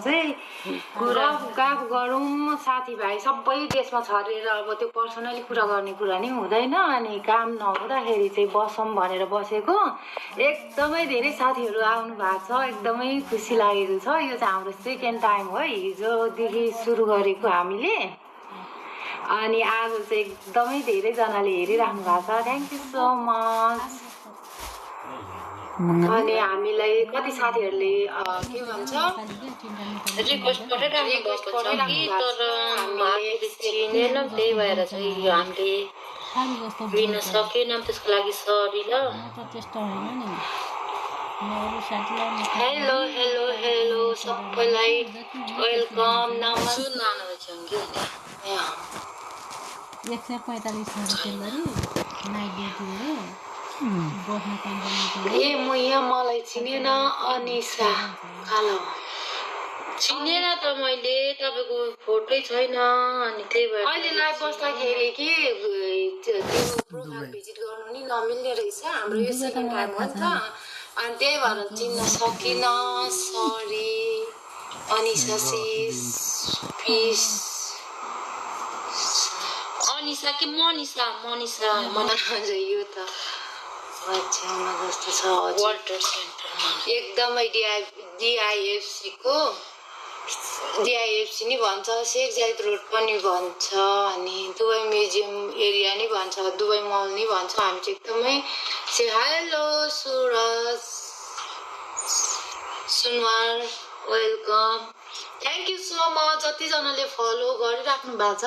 चाहिँ गफ गरौँ साथीभाइ सबै देशमा छरेर अब त्यो पर्सनली कुरा गर्ने कुरा नि हुँदैन अनि काम नहुँदाखेरि चाहिँ बसौँ भनेर बसेको एकदमै धेरै साथीहरू आउनु भएको छ एकदमै खुसी लागेको छ यो चाहिँ हाम्रो सेकेन्ड टाइम हो हिजोदेखि सुरु गरेको हामीले अनि आज चाहिँ एकदमै धेरैजनाले हेरिराख्नु भएको छ थ्याङ्क यू सो मच अनि हामीलाई कति साथीहरूले के भन्छ रिक्वेस्ट गरिराख्नु भएको छ कि तर हामीले चिनेनौँ त्यही भएर चाहिँ हामीले लिन सकेनौँ त्यसको लागि सरी ल हेलो हेलो हेलो सबैलाई वेलकम नमस्कार 145 नाइट ड्युटी हो बस्न पाउँदैन ए म यहाँ मलाई चिनेन अनिसा कालो चिनेन त मैले तपाईको फोटै छैन अनि त्यही भएर अहिले लाइभ बस्दाखेरि कि त्यो प्रोफाइल भिजिट गर्नु नि नमिल्ने रहेछ हाम्रो यो सेकेन्ड टाइम हो नि त अनि त्यही भएर चिन्न सकिन सरी अनिसा सिस पिस अनिसा कि मनिसा मनिसा यो त छेउमा जस्तो छ वाल्टर सेन्टर एकदमै डिआइएफसी को डिआइएफसी नि भन्छ शेख जायद रोड पनि भन्छ अनि दुबई म्युजियम एरिया नि भन्छ दुबई मल नि भन्छ हामी चाहिँ एकदमै hello Suraj Sunuwar welcome thank you so much जतिजनाले फलो गरिराख्नु भएको छ